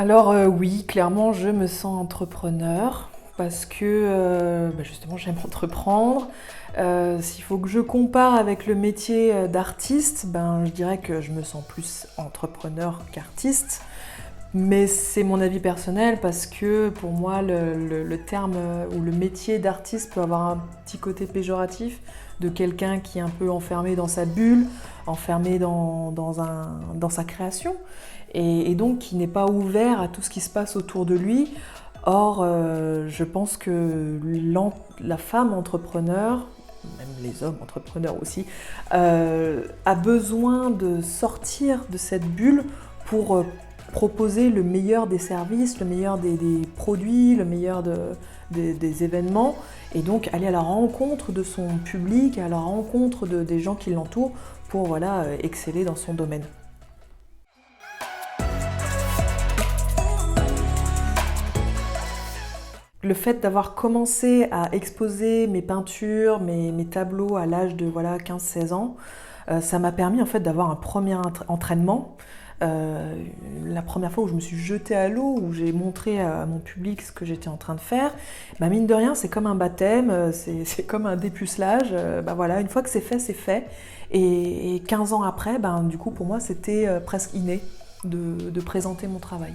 Alors oui, clairement, je me sens entrepreneur parce que justement j'aime entreprendre. S'il faut que je compare avec le métier d'artiste, je dirais que je me sens plus entrepreneur qu'artiste. Mais c'est mon avis personnel parce que pour moi le terme ou le métier d'artiste peut avoir un petit côté péjoratif de quelqu'un qui est un peu enfermé dans sa bulle, enfermé dans sa création et donc qui n'est pas ouvert à tout ce qui se passe autour de lui. Or, je pense que la femme entrepreneur, même les hommes entrepreneurs aussi, a besoin de sortir de cette bulle pour proposer le meilleur des services, le meilleur des produits, le meilleur des événements, et donc aller à la rencontre de son public, à la rencontre des gens qui l'entourent pour exceller dans son domaine. Le fait d'avoir commencé à exposer mes peintures, mes tableaux à l'âge de 15-16 ans, ça m'a permis en fait d'avoir un premier entraînement. La première fois où je me suis jetée à l'eau, où j'ai montré à mon public ce que j'étais en train de faire, mine de rien, c'est comme un baptême, c'est comme un dépucelage. Une fois que c'est fait, c'est fait. Et 15 ans après, du coup, pour moi, c'était presque inné de présenter mon travail.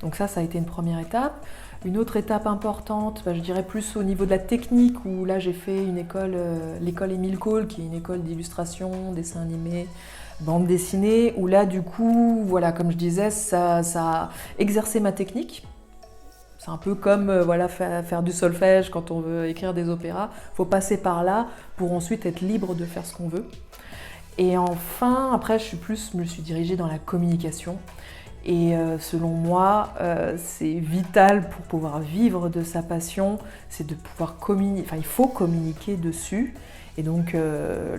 Donc ça a été une première étape. Une autre étape importante, je dirais plus au niveau de la technique, où là j'ai fait une école, l'école Émile Cole, qui est une école d'illustration, dessin animé, bande dessinée, où là du coup, comme je disais, ça a exercé ma technique. C'est un peu comme faire du solfège quand on veut écrire des opéras. Il faut passer par là pour ensuite être libre de faire ce qu'on veut. Et enfin, après, je me suis dirigée dans la communication. Et selon moi, c'est vital pour pouvoir vivre de sa passion, c'est de pouvoir communiquer, il faut communiquer dessus. Et donc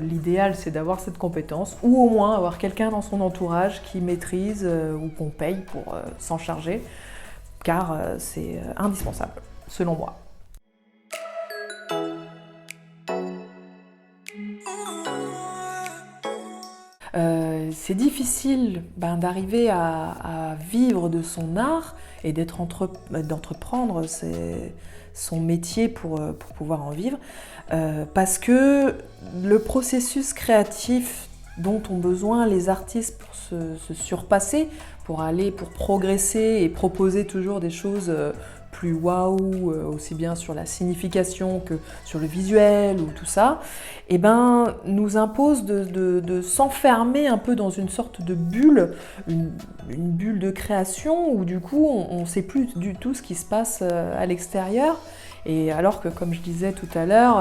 l'idéal, c'est d'avoir cette compétence, ou au moins avoir quelqu'un dans son entourage qui maîtrise ou qu'on paye pour s'en charger, car c'est indispensable, selon moi. C'est difficile d'arriver à vivre de son art et d'entreprendre son métier pour pouvoir en vivre, parce que le processus créatif dont ont besoin les artistes pour se surpasser, pour progresser et proposer toujours des choses plus waouh, aussi bien sur la signification que sur le visuel ou tout ça, nous impose de s'enfermer un peu dans une sorte de bulle, une bulle de création où du coup on ne sait plus du tout ce qui se passe à l'extérieur. Et alors que, comme je disais tout à l'heure,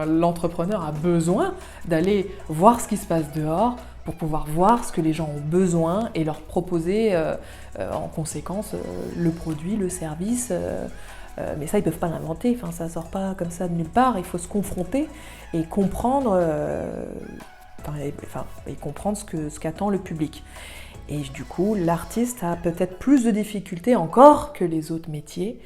l'entrepreneur a besoin d'aller voir ce qui se passe dehors pour pouvoir voir ce que les gens ont besoin et leur proposer en conséquence le produit, le service. Mais ça, ils ne peuvent pas l'inventer, ça ne sort pas comme ça de nulle part. Il faut se confronter et comprendre, comprendre ce qu'attend le public. Et du coup, l'artiste a peut-être plus de difficultés encore que les autres métiers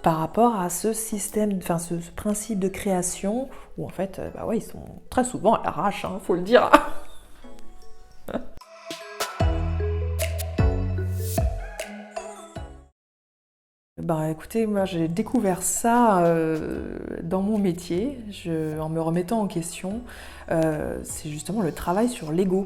par rapport à ce système, ce principe de création où en fait, ils sont très souvent à l'arrache, faut le dire. Écoutez, moi j'ai découvert ça dans mon métier, en me remettant en question. C'est justement le travail sur l'ego.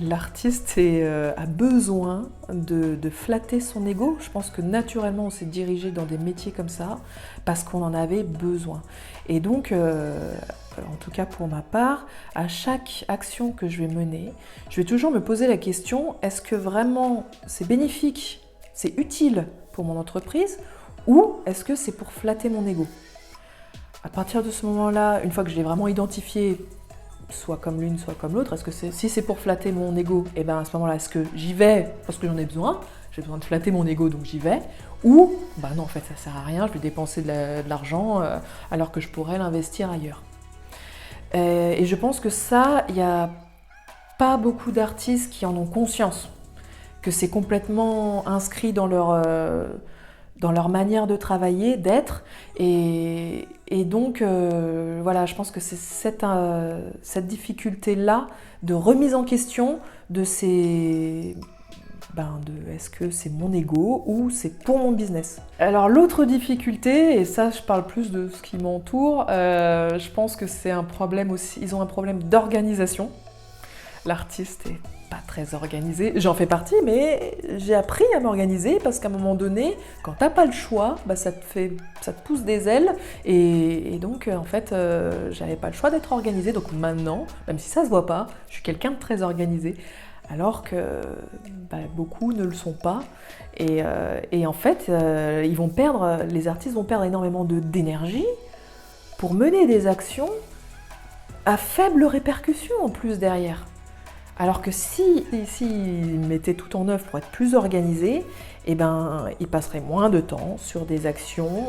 L'artiste a besoin de flatter son ego. Je pense que naturellement on s'est dirigé dans des métiers comme ça parce qu'on en avait besoin. Et donc, en tout cas pour ma part, à chaque action que je vais mener, je vais toujours me poser la question, est-ce que vraiment c'est bénéfique, c'est utile pour mon entreprise, ou est-ce que c'est pour flatter mon ego? À partir de ce moment-là, une fois que je l'ai vraiment identifié, soit comme l'une, soit comme l'autre, est-ce que si c'est pour flatter mon ego, à ce moment-là, est-ce que j'y vais parce que j'en ai besoin, j'ai besoin de flatter mon ego, donc j'y vais, ou non, en fait, ça sert à rien, je vais dépenser de l'argent alors que je pourrais l'investir ailleurs. Et je pense que ça, il n'y a pas beaucoup d'artistes qui en ont conscience, que c'est complètement inscrit dans leur manière de travailler, d'être. Et donc, je pense que c'est cette difficulté-là de remise en question de ces est-ce que c'est mon ego ou c'est pour mon business. Alors l'autre difficulté, et ça je parle plus de ce qui m'entoure, je pense que c'est un problème aussi, ils ont un problème d'organisation. L'artiste est pas très organisé, j'en fais partie, mais j'ai appris à m'organiser parce qu'à un moment donné, quand t'as pas le choix, ça te pousse des ailes et donc en fait j'avais pas le choix d'être organisée. Donc maintenant, même si ça se voit pas, je suis quelqu'un de très organisé, alors que beaucoup ne le sont pas et en fait les artistes vont perdre énormément d'énergie pour mener des actions à faible répercussion en plus derrière. Alors que si ils mettaient tout en œuvre pour être plus organisés, ils passeraient moins de temps sur des actions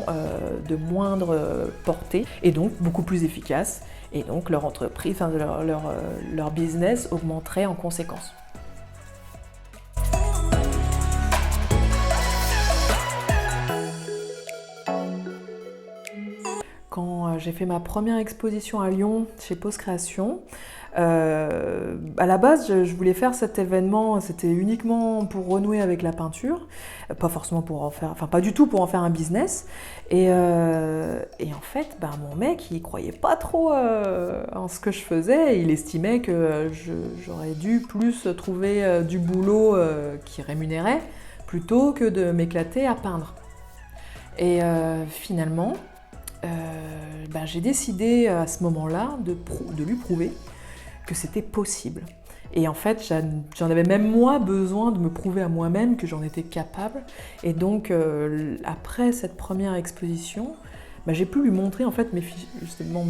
de moindre portée et donc beaucoup plus efficaces. Et donc leur entreprise, leur business augmenterait en conséquence. Quand j'ai fait ma première exposition à Lyon chez Pose Création, à la base, je voulais faire cet événement, c'était uniquement pour renouer avec la peinture, pas forcément pour en faire, pas du tout pour en faire un business. Et en fait, mon mec, il croyait pas trop en ce que je faisais. Il estimait que j'aurais dû plus trouver du boulot qui rémunérait plutôt que de m'éclater à peindre. Et finalement, j'ai décidé à ce moment-là de lui prouver que c'était possible. Et en fait, j'en avais même moi besoin de me prouver à moi-même que j'en étais capable. Et donc, après cette première exposition, j'ai pu lui montrer en fait mes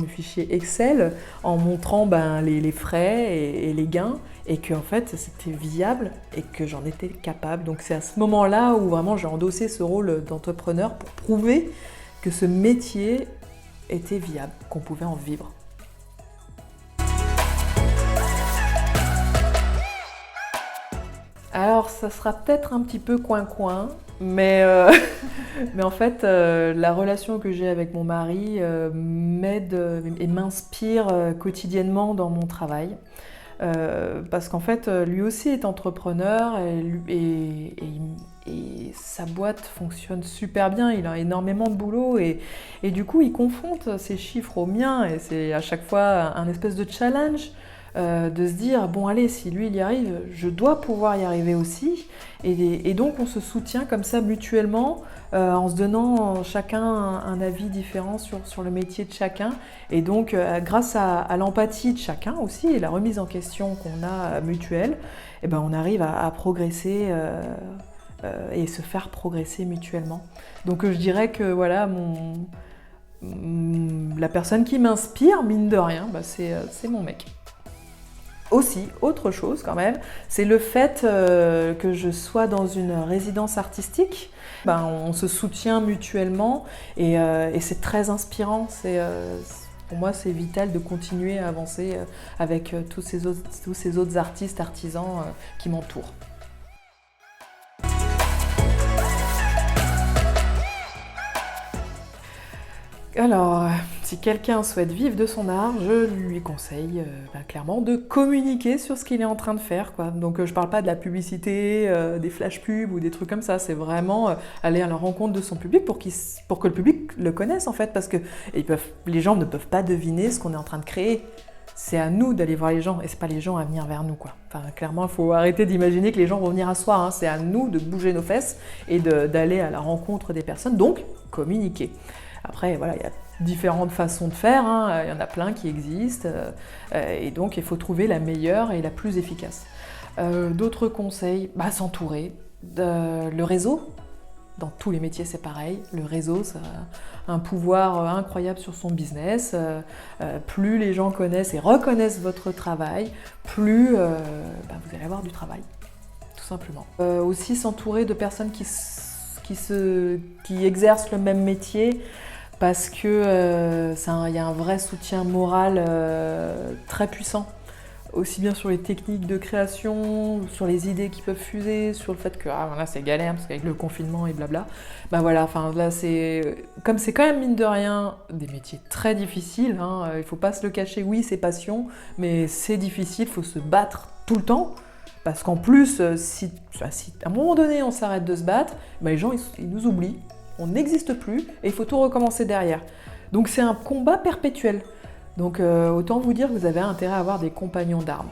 fichiers Excel en montrant les frais et les gains et que en fait c'était viable et que j'en étais capable. Donc c'est à ce moment-là où vraiment j'ai endossé ce rôle d'entrepreneur pour prouver que ce métier était viable, qu'on pouvait en vivre. Alors ça sera peut-être un petit peu coin-coin, mais en fait la relation que j'ai avec mon mari m'aide et m'inspire quotidiennement dans mon travail. Parce qu'en fait lui aussi est entrepreneur et sa boîte fonctionne super bien, il a énormément de boulot et du coup il confronte ses chiffres aux miens et c'est à chaque fois un espèce de challenge. De se dire, bon allez, si lui il y arrive, je dois pouvoir y arriver aussi. Et donc on se soutient comme ça mutuellement, en se donnant chacun un avis différent sur le métier de chacun. Et donc grâce à l'empathie de chacun aussi, et la remise en question qu'on a mutuelle, on arrive à progresser et se faire progresser mutuellement. Donc je dirais que voilà, la personne qui m'inspire, mine de rien, c'est mon mec. Aussi, autre chose quand même, c'est le fait que je sois dans une résidence artistique. On se soutient mutuellement et c'est très inspirant. Pour moi, c'est vital de continuer à avancer avec tous ces autres artistes, artisans qui m'entourent. Alors, si quelqu'un souhaite vivre de son art, je lui conseille clairement de communiquer sur ce qu'il est en train de faire, quoi. Donc je parle pas de la publicité, des flash pubs ou des trucs comme ça, c'est vraiment aller à la rencontre de son public pour que le public le connaisse en fait, parce que les gens ne peuvent pas deviner ce qu'on est en train de créer. C'est à nous d'aller voir les gens et c'est pas les gens à venir vers nous, quoi. Clairement, il faut arrêter d'imaginer que les gens vont venir à soi, hein. C'est à nous de bouger nos fesses et d'aller à la rencontre des personnes, donc communiquer. Après, voilà, il y a différentes façons de faire, hein. Il y en a plein qui existent, et donc il faut trouver la meilleure et la plus efficace. D'autres conseils, s'entourer. Le réseau, dans tous les métiers c'est pareil, le réseau ça a un pouvoir incroyable sur son business. Plus les gens connaissent et reconnaissent votre travail, plus vous allez avoir du travail, tout simplement. Aussi s'entourer de personnes qui exercent le même métier, parce que y a un vrai soutien moral très puissant, aussi bien sur les techniques de création, sur les idées qui peuvent fuser, sur le fait que là c'est galère parce qu'avec le confinement et blabla. Là comme c'est quand même mine de rien des métiers très difficiles, hein, il faut pas se le cacher, oui c'est passion, mais c'est difficile, il faut se battre tout le temps. Parce qu'en plus, si à un moment donné on s'arrête de se battre, ben les gens ils nous oublient, on n'existe plus et il faut tout recommencer derrière. Donc c'est un combat perpétuel. Donc autant vous dire que vous avez intérêt à avoir des compagnons d'armes.